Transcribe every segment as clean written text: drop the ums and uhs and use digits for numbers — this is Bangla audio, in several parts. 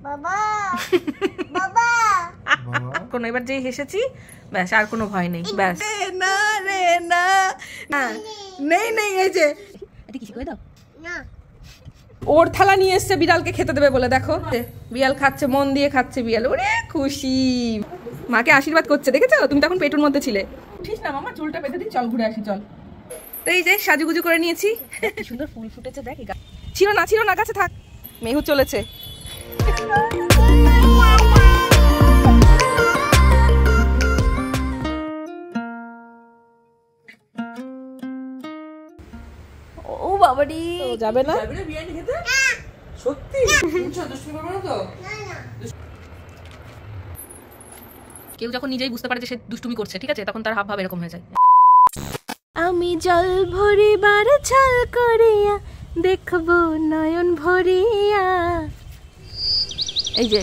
বাবা বাবা কোনো এবার যে হেসেছি ব্যাস আর কোনো ভয় নেই ব্যাস না রে না নেই নেই এই যে এটা কিছু করে দাও না ওর থালা নিয়ে এসছে বিড়ালকে খেতে দেবে বলে দেখো বিড়াল খাচ্ছে মন দিয়ে খাচ্ছে বিড়াল ওরে খুশি মাকে আশীর্বাদ করছে দেখেছো তুমি তখন পেটুর মধ্যে ছিলে উঠিস না মামা চুলটা বেঁধে দিই চল ঘুরে আসি চল তো এই যে সাজুগুজু করে নিয়েছি কি সুন্দর ফুল ফুটেছে দেখ ছিল না কাছে থাক মেহু চলেছে ও বাবারি যাবে না বিরিয়ানি খেতে সত্যি কেউ যখন নিজেই বুঝতে পারে যে সে দুষ্টুমি করছে ঠিক আছে তখন তার হাব ভাব এরকম হয়ে যায় আমি জল ভরিবার ছল করিয়া দেখবো নয়ন ভরিয়া এই যে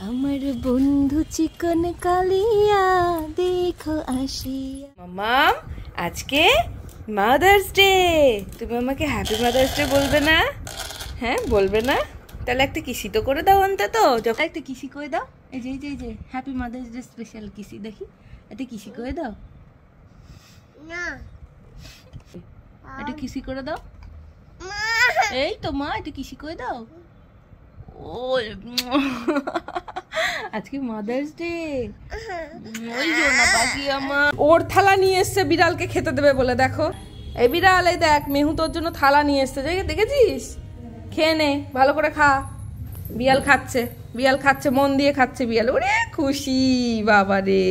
আমার বন্ধু চিকন কালিয়া দেখো আসিয়া মাম্মাম আজকে মাদার্স ডে তুমি আমাকে হ্যাপি মাদার্স ডে বলবে না হ্যাঁ বলবে না তাহলে একটা কিসি তো করে দাও অন্তত যখন একটা কিসি করে দাও এই যে হ্যাপি মাদার্স ডে স্পেশাল কিসি দেখি একটা কিসি করে দাও না এটা কিসি করে দাও এই তো মা এটা কিসি করে দাও ও আজকে মাদার্স ডে ওই জন্য বাকি আমার ওর থালা নিয়ে এসছে বিড়ালকে খেতে দেবে বলে দেখো এই বিড়াল এই দেখ মেহু তোর জন্য থালা নিয়ে এসছে দেখেছিস খেয়ে নে ভালো করে খা বিড়াল খাচ্ছে মন দিয়ে খাচ্ছে বিড়াল ওরে খুশি বাবা রে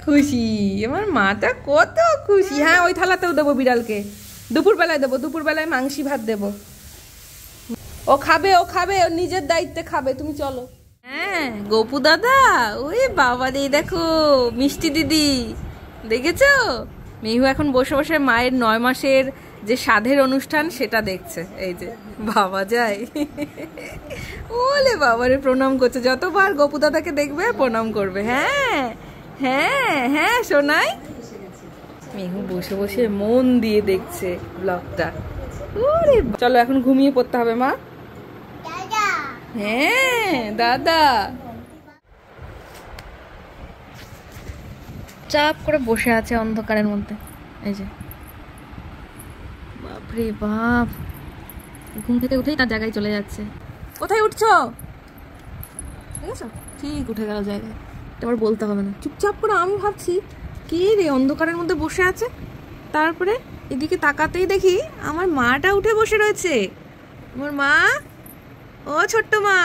খুশি আমার মাটা কত খুশি হ্যাঁ ওই থালাতেও দেবো বিড়ালকে দুপুরবেলায় মাংসি ভাত দেবো ও খাবে ও নিজের দায়িত্বে খাবে তুমি চলো হ্যাঁ গোপু দাদা ওই বাবা রে দেখো মিষ্টি দিদি দেখেছো মেহু এখন বসে বসে মায়ের 9 মাসের যে সাধের অনুষ্ঠান সেটা দেখছে এই যে বাবা যায় ওলে বাবারে প্রণাম করছে যতবার গোপু দাদাকে দেখবে প্রণাম করবে হ্যাঁ হ্যাঁ হ্যাঁ শোনাই মেহু বসে বসে মন দিয়ে দেখছে ব্লগটা ওরে চলো এখন ঘুমিয়ে পড়তে হবে মা হ্যাঁ দাদা চাপ করে বসে আছে অন্ধকারের মধ্যে এই যে বাপরে বাপ ঘুম থেকে উঠেই তার জায়গায় চলে যাচ্ছে কোথায় উঠছো দেখেছো ঠিক উঠে গেল জায়গায় এবার বলতে হবে না চুপচাপ করে আমি ভাবছি কি রে অন্ধকারের মধ্যে বসে আছে তারপরে এদিকে তাকাতেই দেখি আমার মাটা উঠে বসে রয়েছে আমার মা ও ছোট্ট মা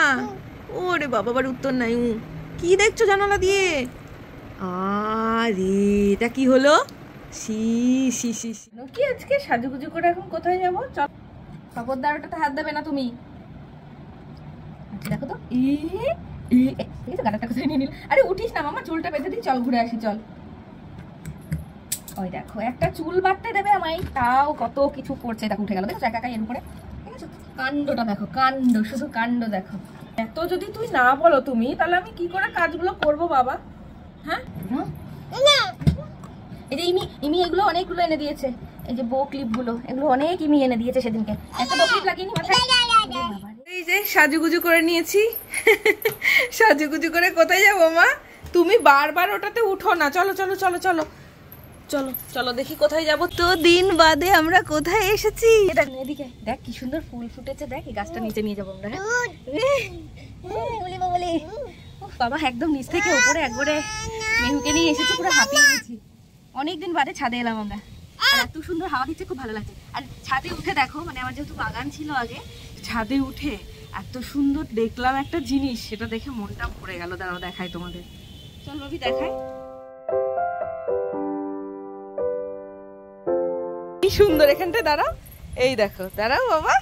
ওরে বাবা বার উত্তর নাই কি দেখছো জানালা দিয়ে আরে এটা কি হলো সি কি আজকে সাজুগুজু করে এখন কোথায় যাবো চল খবরদারটাতে হাত দেবে না তুমি দেখো তো গাড়াটা কোথায় নিয়ে নিল আরে উঠিস না মামা চুলটা বেঁধে দিই চল ঘুরে আসি চল ওই দেখো একটা চুল বাঁধতে দেবে আমায় তাও কত কিছু করছে দেখো উঠে গেল দেখো একা এর উপরে ঠিক আছে কাণ্ডটা দেখো শুধু কাণ্ড দেখো এত যদি তুই না বলো তুমি তাহলে আমি কি করে কাজগুলো করবো বাবা হ্যাঁ এই যে ইমি এগুলো অনেকগুলো এনে দিয়েছে এই যে বো ক্লিপ গুলো এগুলো অনেক ইমি এনে দিয়েছে সেদিনকে একটা বো ক্লিপ লাগিয়ে নি মাথায় এই যে সাজুগুজু করে নিয়েছি সাজুগুজু করে কোথায় যাবো মা তুমি বারবার ওটাতে উঠো না চলো চলো চলো চলো চলো চলো দেখি কোথায় যাবো তো দিন বাদে আমরা কোথায় এসেছি এদিকে দেখ কি সুন্দর ফুল ফুটেছে দেখ এই গাছটা নিচে নিয়ে যাবো আমরা বাবা একদম নিচ থেকে উপরে একবারে মেহুকে নিয়ে এসেছি পুরো হাঁপিয়ে গেছি অনেকদিন বাদে ছাদে এলাম আমরা আর এত সুন্দর হাওয়া দিচ্ছে খুব ভালো লাগছে আর ছাদে উঠে দেখো মানে আমার যেহেতু বাগান ছিল আগে ছাদে উঠে এত সুন্দর দেখলাম একটা জিনিস সেটা দেখে মনটা ভরে গেল দাঁড়াও দেখাই তোমাদের চল ভাবি দেখাই কি সুন্দর এখানটা দাঁড়াও এই দেখো দাঁড়াও বাবা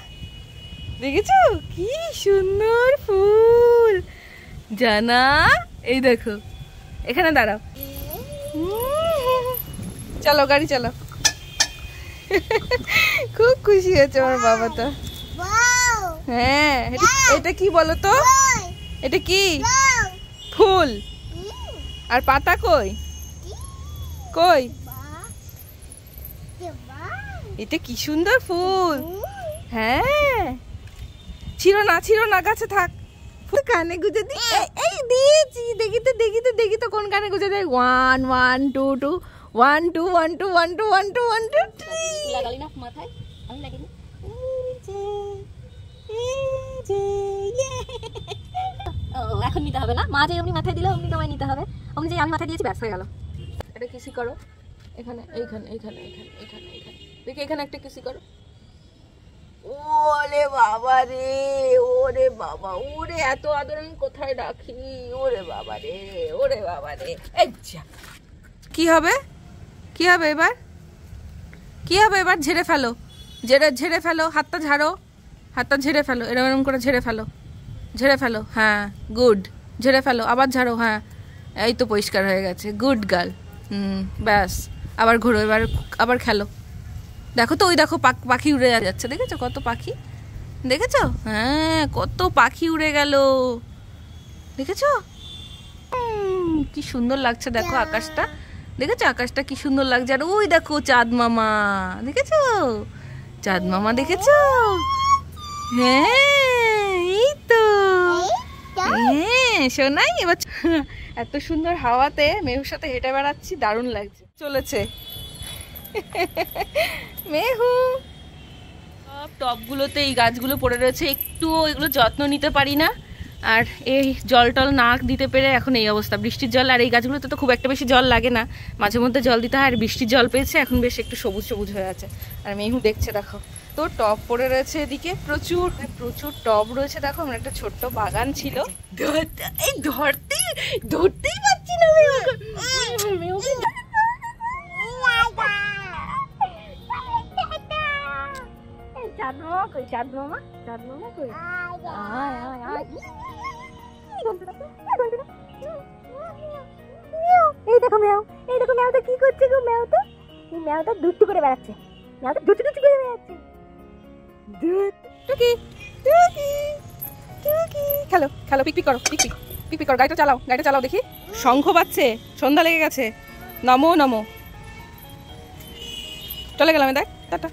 দেখেছো কি সুন্দর ফুল জানা এই দেখো এখানে দাঁড়াও চলো গাড়ি চলো খুব খুশি হয়েছে আমার বাবা তো হ্যাঁ এটা কি বলো তো এটা কি ফুল আর পাতা কই কই এটা কি সুন্দর ফুল হ্যাঁ ছিড়ো না, গাছে থাক। কানে গুজে দি, এই দিয়েছি, দেখি তো কোন কানে গুজে দেয়। 1 1 2 2 1 2 1 2 1 2 1 2 1 2 3 লাগালি না মাথায়? আমি লাগিনি। এখন নিতে হবে না, মা যে অমনি মাথায় দিলে অমনি তোমায় নিতে হবে, অমনি যে আমি মাথায় দিয়েছি ব্যাস হয়ে গেল। একটা কিসি করো এখানে, এইখানে দেখি, এখানে একটা কিসি করো। ওরে বাবা রে, ওরে বাবা, ওরে এত আদর আমি কোথায় রাখি, ওরে বাবা রে, ওরে বাবা রে। কি হবে এবার? ঝেড়ে ফেলো, ঝেড়ে ফেলো, হাতটা ঝেড়ে ফেলো, এরকম করে ঝেড়ে ফেলো। হ্যাঁ গুড, ঝেড়ে ফেলো, আবার ঝাড়ো। হ্যাঁ এই তো পরিষ্কার হয়ে গেছে, গুড গার্ল। ব্যাস, আবার ঘোরো, এবার আবার খেলো। দেখো তো, ওই দেখো পাখি উড়ে যাচ্ছে, দেখেছো কত পাখি? দেখেছো? হ্যাঁ কত পাখি উড়ে গেল, দেখেছো? কি সুন্দর লাগছে দেখো আকাশটা, দেখেছো আকাশটা কি সুন্দর লাগছে। আর ওই দেখো চাঁদ মামা, দেখেছো চাঁদ মামা, দেখেছো? হ্যাঁ এই তো, হ্যাঁ শোনাই। এবার এত সুন্দর হাওয়াতে মেহুর সাথে হেঁটে বেড়াচ্ছি, দারুণ লাগছে। চলেছে মেহু। সব টবগুলোতে এই গাছগুলো পড়ে রয়েছে, একটুও এগুলো যত্ন নিতে পারি না। আর এই জল টল না দিতে পেরে এখন এই অবস্থা। বৃষ্টির জল, আর এই গাছগুলোতে তো খুব একটা বেশি জল লাগে না, মাঝে মধ্যে জল দিতে হয়। আর বৃষ্টির জল পেয়েছে, এখন বেশ একটু সবুজ সবুজ হয়ে আছে। আর মেহু দেখছে দেখো, তো টব পড়ে রয়েছে এদিকে, প্রচুর টব রয়েছে। দেখো আমার একটা ছোট্ট বাগান ছিল, এই ধরতেই পারছি না মেহুকে। চাঁদ মামা কই? এই দেখো ম্যাওটা কি করছে গো? ম্যাওটা দুষ্টু করে বেড়াচ্ছে, খেলো, পিকপিক করো, গাড়িটা চালাও দেখি। শঙ্খ বাজছে, সন্ধ্যা লেগে গেছে। নমো চলে গেলাম, দেখ টাটা।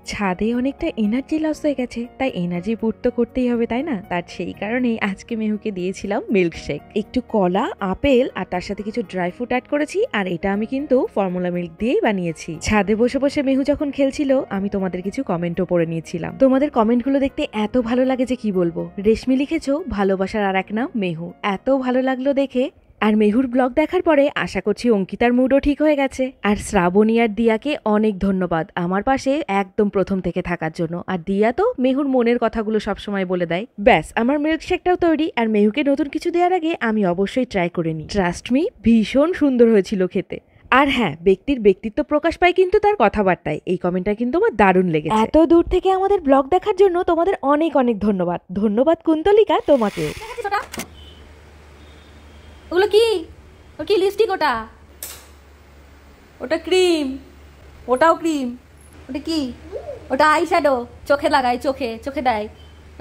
ছাদে অনেকটা এনার্জি লস হয়ে গেছে, তাই এনার্জি বুট তো করতেই হবে, তাই না? তার সেই কারণেই আজকে মেহুকে দিয়েছিলাম মিল্কশেক, একটু কলা, আপেল আর তার সাথে কিছু ড্রাই ফ্রুট অ্যাড করেছি। আর এটা আমি কিন্তু ফর্মুলা মিল্ক দিয়েই বানিয়েছি। ছাদে বসে বসে মেহু যখন খেলছিল, আমি তোমাদের কিছু কমেন্টও পড়ে নিয়েছিলাম। তোমাদের কমেন্টগুলো দেখতে এত ভালো লাগে যে কি বলবো। রেশমি লিখেছো, ভালোবাসার আর এক নাম মেহু, এত ভালো লাগলো দেখে। আর মেহুর ব্লগ দেখার পরে আশা করছি অঙ্কিতার মুডও ঠিক হয়ে গেছে। আর শ্রাবণী আর দিয়াকে অনেক ধন্যবাদ আমার পাশে একদম প্রথম থেকে থাকার জন্য। আর দিয়া তো মেহুর মনের কথাগুলো সবসময় বলে দেয়। ব্যাস, আমার মিল্কশেকটাও তৈরি। আর মেহুকে নতুন কিছু দেওয়ার আগে আমি অবশ্যই ট্রাই করে নিই। ট্রাস্ট মি, ভীষণ সুন্দর হয়েছিল খেতে। আর হ্যাঁ, ব্যক্তির ব্যক্তিত্ব প্রকাশ পায় কিন্তু তার কথাবার্তায়। এই কমেন্টটা কিন্তু আমার দারুণ লেগেছে। এত দূর থেকে আমাদের ব্লগ দেখার জন্য তোমাদের অনেক অনেক ধন্যবাদ কুন্তলিকা, তোমাকেও। ওগুলো কি লিপস্টিক? ওটা ক্রিম, ওটাও ক্রিম। ওটা কি? ওটা আই শ্যাডো, চোখে লাগায়, চোখে দেয়।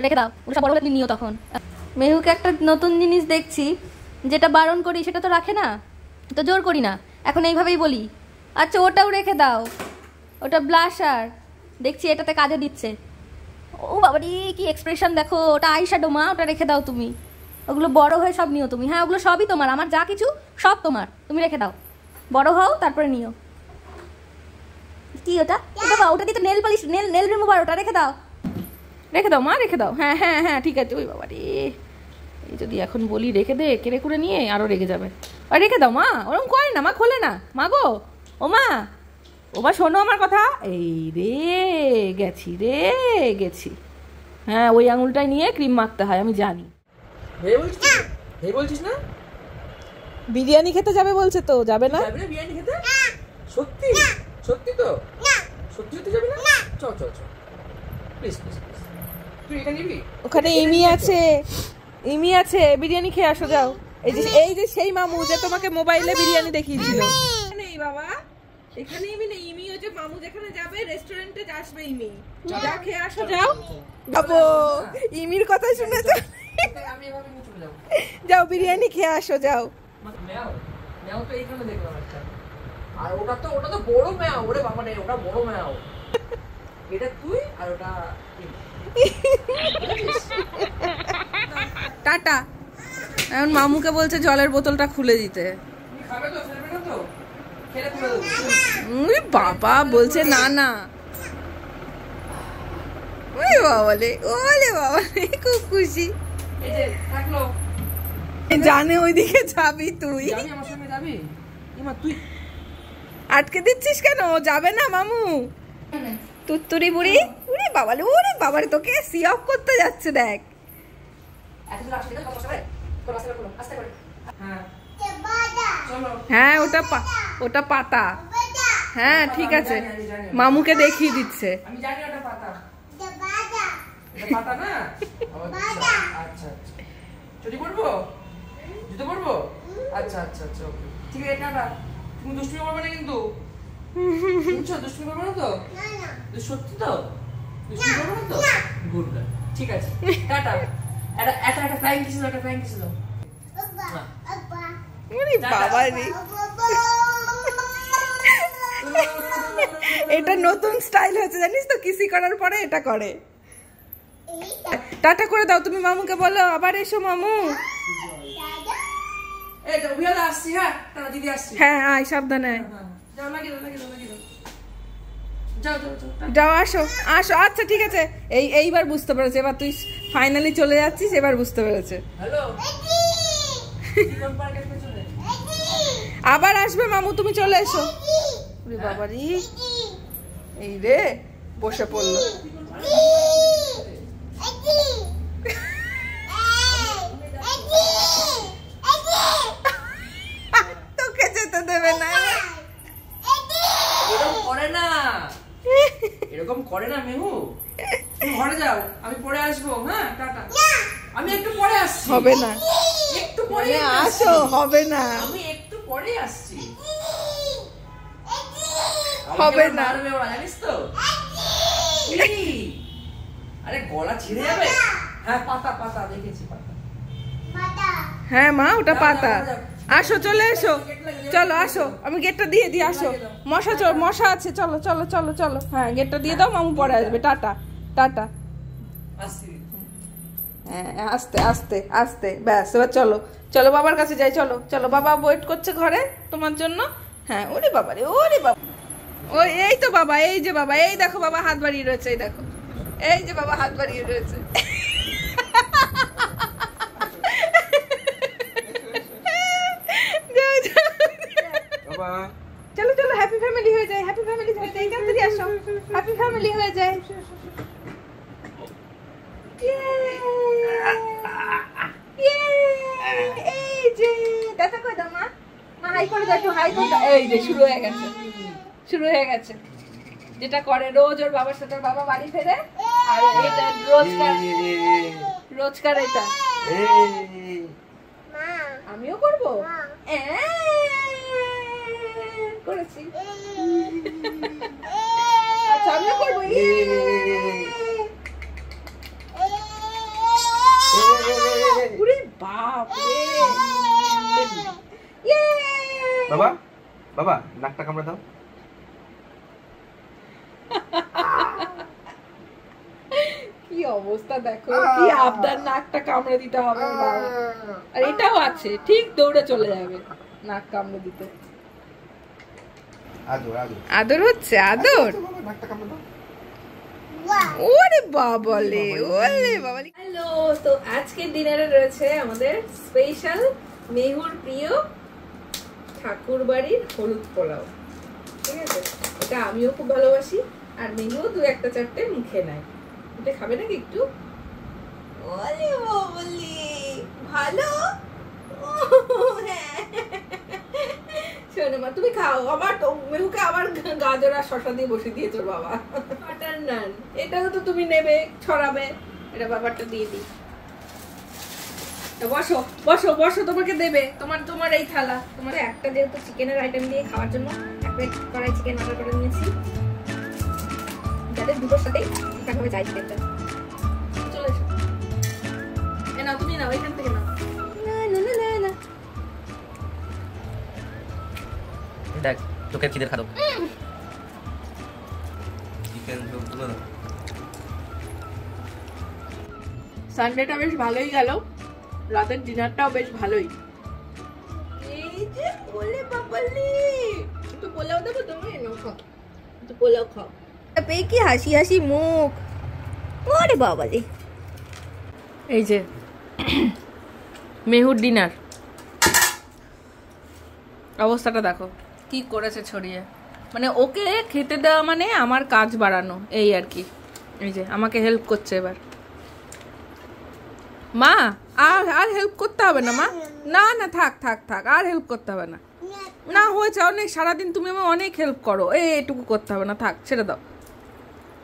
রেখে দাও, ওটা বড় হলে নিও তখন। মেহুকে একটা নতুন জিনিস দেখছি, যেটা বারণ করি সেটা তো রাখে না, তো জোর করি না, এখন এইভাবেই বলি। আচ্ছা ওটাও রেখে দাও, ওটা ব্লাশার, দেখছি এটাতে কাজে দিচ্ছে। ও বাবারি কি এক্সপ্রেশন দেখো, ওটা আই শ্যাডো মা, ওটা রেখে দাও তুমি। ওগুলো বড় হয়ে সব নিও তুমি। হ্যাঁ ওগুলো সবই তোমার, আমার যা কিছু সব তোমার, তুমি রেখে দাও। বড় হও তারপরে নিও। কি ওটা? ওটা দিয়ে তো নেল পালিশ, নেল রিমুভার, ওটা রেখে দাও মা, রেখে দাও। হ্যাঁ ঠিক আছে। ওই বাবা রে, এই যদি এখন বলি রেখে দে, কেড়ে করে নিয়ে আরো রেগে যাবে। আর রেখে দাও মা, ওরকম করে না মা, খোলে না মা গো। ও মা শোনো আমার কথা। এই রে গেছি। হ্যাঁ ওই আঙুলটাই নিয়ে ক্রিম মাখতে হয়, আমি জানি। বলছিস না? বিরিয়ানি খেতে যাবে বলছে তো, যাবে না? বিরিয়ানি খেতে? সত্যি তো? সত্যি যাবি না? চল প্লিজ তুই এটা নিবি? ওখানে ইমি আছে, বিরিয়ানি খেয়ে আসো, যাও। এই যে সেই মামু যে তোমাকে মোবাইলে বিরিয়ানি দেখিয়েছিল। নেই বাবা, এখানে ইমি ওই যে মামু যেখানে যাবে রেস্টুরেন্টে আসবে ইমি, যা খেয়ে আসো, যাও। বাবু ইমির কথা শুনেছো? আমি এভাবে নিয়ে চলে যাবো। যাও বিরিয়ানি খেয়ে আসো, যাও। ম্যাও তো এইখানে দেখলাম একটা, আর ওটা তো বড় ম্যাও। ওরে বাবা রে, ওটা বড় ম্যাও। এটা তুই আর ওটা টাটা। এখন মামুকে বলছে জলের বোতলটা খুলে দিতে। খাবে তো, ফেলবে না তো? খেলে খুলে দেবো। উই বাবা বলছে না না। ওই বাবা রে, ওলে বাবা রে, খুব খুশি। এই যে থাকলো। জানে ওইদিকে যাবি তুই। যাবি আমার সঙ্গে যাবি? ইমা তুই আটকে দিচ্ছিস কেন? যাবে না মামু। তুত্তুরি বুড়ি। ওরে বাবা রে, ওরে বাবা রে, তোকে সি অফ করতে যাচ্ছে দেখ। এত দূর আসতে কত বসে? তোর আসতে করো, আস্তে করে। হ্যাঁ। চলো। হ্যাঁ ওটা পাতা। হ্যাঁ ঠিক আছে, মামুকে দেখিয়ে দিচ্ছে। আমি জানি ওটা পাতা। এটা পাতা না? আচ্ছা আচ্ছা। চুরি করবো? জুতো করবো? আচ্ছা আচ্ছা আচ্ছা ওকে। ঠিক আছে টাটা। তুমি দুষ্টুমি করবে না কিন্তু। শুনছো দুষ্টুমি করবে না তো? সত্যি তো? দুষ্টুমি করবে না তো? Good girl. ঠিক আছে। টাটা। একটা ফ্লাইং কিস দাও, একটা ফ্লাইং কিস দাও। ওরে বাবা রে, এটা নতুন স্টাইল হয়েছে জানিস তো, কিসি করার পরে এটা করে। টাটা করে দাও তুমি মামুকে, বলো আবার এসো মামু। এই তো ভিয়ালা আসছি। হ্যাঁ টাটা দিদি আসছি। হ্যাঁ আয়, সাবধানে আয়। যাও লাগিয়ে দাও, লাগিয়ে দাও, লাগিয়ে দাও। যাও যাও যাও। যাও, আসো আসো। আচ্ছা ঠিক আছে, এইবার বুঝতে পেরেছে। এবার তুই ফাইনালি চলে যাচ্ছিস, এবার বুঝতে পেরেছে। হ্যালো কোন পার্কের পেছনে? আবার আসবে মামু, তুমি চলে এসো। ওরে বাবা রে, এই রে বসে পড়লো। তোকে যেতে দেবে না। এরকম করে না, এরকম করে না মেহু। তুমি ঘরে যাও, আমি পরে আসবো। হ্যাঁ টাটা। আমি একটু পরে আসছি। হবে না, একটু পরে আসো। হবে না, আমি একটু পরে আসছি। হবে না। মারবে ওরা, জানিস তো? কি? আরে গলা ছিঁড়ে যাবে। হ্যাঁ পাতা পাতা দেখেছি, পাতা। হ্যাঁ মা, ওটা পাতা। আসো চলে এসো, চলো আসো। আমি গেটটা দিয়ে দিই, আসো। মশা আছে, চলো চলো চলো চলো। হ্যাঁ গেটটা দিয়ে দাও, মামু পরে আসবে। Tata tata. আসছি। হ্যাঁ আস্তে আস্তে আস্তে, ব্যাস এবার চলো চলো বাবার কাছে যাই। চলো চলো, বাবা ওয়েট করছে ঘরে তোমার জন্য। হ্যাঁ ওরে বাবা রে, ওরে বাবা। ওই এই তো বাবা, এই যে বাবা, এই দেখো বাবা হাত বাড়িয়ে রয়েছে, এই দেখো, এই যে বাবা হাত বাড়িয়ে রয়েছে। যাও, যাও। চলো চলো, হ্যাপি ফ্যামিলি হয়ে যায়, হ্যাপি ফ্যামিলি হয়ে যায়। তাড়াতাড়ি আসো, হ্যাপি ফ্যামিলি হয়ে যায়। এই যে দাদা কই দাও মা, মা হাই করে দাও, একটু হাই করে দাও। এই যে শুরু হয়ে গেছে, শুরু হয়ে গেছে। যেটা করে রোজ ওর বাবার সাথে, ওর বাবা বাড়ি ফেরে, আর এটা রোজকার এটা। আমিও করবো, করেছি। আচ্ছা আমিও করবো। ওরে বাপ রে, বাবা বাবা নাকটা কামড়ে দাও। কি অবস্থা দেখো, কি আবদার, নাকটা কামড়ে দিতে হবে। আর এটাও আছে, ঠিক দৌড়ে চলে যাবে নাক কামড়ে দিতে। আদর আদর আদর হচ্ছে, আদর। বাবা নাকটা কামড়ে দাও। ওরে বাবালে, ওরে বাবালে। হ্যালো, তো আজকে ডিনারে রয়েছে আমাদের স্পেশাল মেহুর প্রিয় ঠাকুর বাড়ির হলুদ পোলাও। ঠিক আছে, এটা আমিও খুব ভালোবাসি, আর মেহুও দু একটা চারটে মুখে নেয়। এটা খাবে নাকি একটু? ওরে বাবালে, ভালো। শোনো মা, তুমি খাও। আবার মেহুকে আবার গাজর আর শসা দিয়ে বসে দিয়েছো বাবা। বাটার নান, এটাও তো তুমি নেবে, ছড়াবে। এটা বাবারটা দিয়ে দিই। বসো বসো বসো, তোমাকে দেবে। তোমার এই থালা। তোমার একটা যেহেতু চিকেনের আইটেম দিয়ে খাওয়ার জন্য এক প্লেট কড়াই চিকেন অর্ডার করে নিয়েছি, যাতে দুটোর সাথেই ঠিকঠাক ভাবে যাই চিকেনটা। চলে এসো, এ নাও, তুমি নাও, এখান থেকে নাও। দেখ তোকে খিদের খাদো। চিকেন সানডেটা বেশ ভালোই গেল, রাতের ডিনারটাও বেশ ভালোই। এই যে বলে বাবালি, একটু পোলাও দেবো তুমি? খাও, একটু পোলাও খাও। পেয়ে কি হাসি হাসি মুখ, ওরে বাবালে। এই যে মেহুর ডিনার, অবস্থাটা দেখো কি করেছে ছড়িয়ে। মানে ওকে খেতে দেওয়া মানে আমার কাজ বাড়ানো, এই আর কি। এই যে আমাকে হেল্প করছে এবার। মা আর আর হেল্প করতে হবে না মা, না না থাক থাক থাক, আর হেল্প করতে হবে না। না হয়েছে অনেক, সারাদিন তুমি আমার অনেক হেল্প করো, এইটুকু করতে হবে না, থাক ছেড়ে দাও,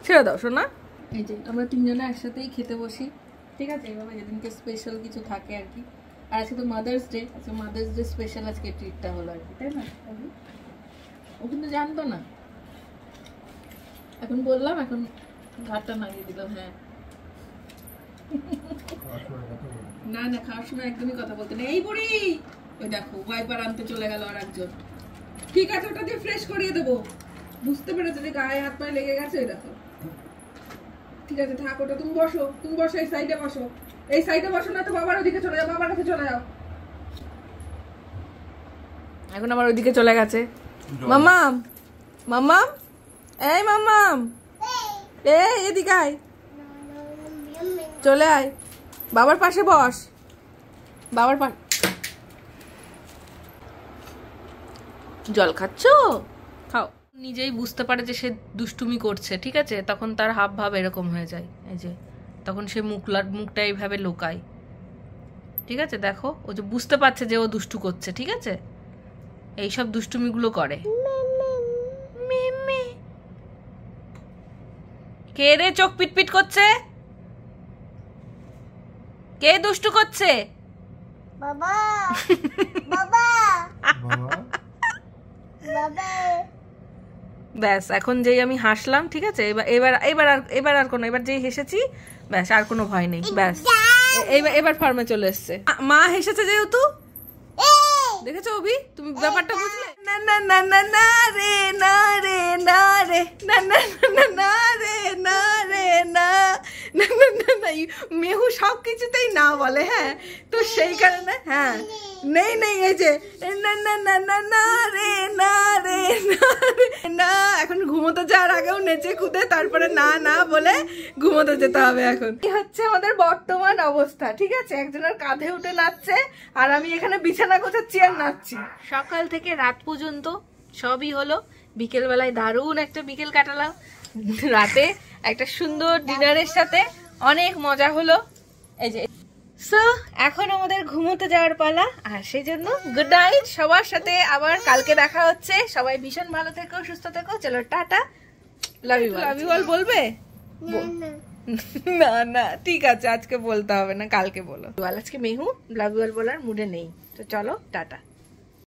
ছেড়ে দাও শোনা। এই যে আমরা তিনজনে একসাথেই খেতে বসি, ঠিক আছে? এভাবে যেদিনকে স্পেশাল কিছু থাকে আর কি। আর আজকে তো মাদার্স ডে, আজকে মাদার্স ডে স্পেশাল আজকে ট্রিটটা হলো আর কি, তাই না? ও কিন্তু জানতো না, এখন বললাম, এখন ঘাটটা নামিয়ে দিলাম। হ্যাঁ না না, খাওয়ার সময় একদমই কথা বলতে নেই। এই বুড়ি, ওই দেখো ওয়াইপার আনতে চলে গেল আর একজন। ঠিক আছে, ওটা দিয়ে ফ্রেশ করিয়ে দেবো। বুঝতে পেরেছো যে গায়ে হাত পায়ে লেগে গেছে, ওই দেখো। ঠিক আছে থাক, ওটা তুমি বসো, তুমি বসো, এই সাইডে বসো, এই সাইডে বসো, না তো বাবার ওদিকে চলে যাও, বাবার কাছে চলে যাও। এখন আবার ওইদিকে চলে গেছে। মাম্মাম, মাম্মাম, এই মাম্মাম, এই এদিকে আয়, চলে আয়, বাবার পাশে বস, বাবার পাশে। জল খাচ্ছো? খাও। নিজেই বুঝতে পারে যে সে দুষ্টুমি করছে, ঠিক আছে? তখন তার হাব ভাব এরকম হয়ে যায়। এই যে তখন সে মুখটা এইভাবে লুকায়, ঠিক আছে? দেখো, ও যে বুঝতে পারছে যে ও দুষ্টু করছে, ঠিক আছে? এইসব দুষ্টুমিগুলো করে। কে রে চোখ পিটপিট করছে? কে দুষ্টু করছে? বাবা বাবা বাবা। ব্যাস, এখন যেই আমি হাসলাম, ঠিক আছে? এবার আর কোনো, এবার যেই হেসেছি, ব্যাস আর কোনো ভয় নেই। ব্যাস এবার ফার্মে চলে এসছে। মা হেসেছে যেহেতু, দেখেছো অভি, তুমি ব্যাপারটা বুঝলে? না না না না না রে, না রে, না রে, না না না না রে, না রে, না না না না না। মেহু সব কিছুতেই না বলে, হ্যাঁ, তো সেই কারণে হ্যাঁ নেই নেই, এই যে না না না না না রে, না রে, না রে, না। এখন ঘুমোতে যাওয়ার আগেও নেচে কুদে তারপরে না না বলে ঘুমোতে যেতে হবে। এখন কি হচ্ছে আমাদের বর্তমান অবস্থা, ঠিক আছে? একজনের কাঁধে উঠে নাচছে আর আমি এখানে বিছানা গোছাচ্ছি আর নাচছি। সকাল থেকে রাত পর্যন্ত সবই হলো। বিকেল বেলায় দারুণ একটা বিকেল কাটালাম, রাতে একটা সুন্দর ডিনারের সাথে অনেক মজা হলো। এই যে সো এখন আমাদের ঘুমোতে যাওয়ার পালা, আর সেই জন্য গুড নাইট সবার সাথে। আবার কালকে দেখা হচ্ছে। সবাই ভীষণ ভালো থেকো, সুস্থ থেকো। চলো ta ta, love you. Love you all বলবে? না না ঠিক আছে, আজকে বলতে হবে না, কালকে বলো। আজকে মেহু লাভ ইউ অল বলার মুডে নেই, তো চলো টাটা।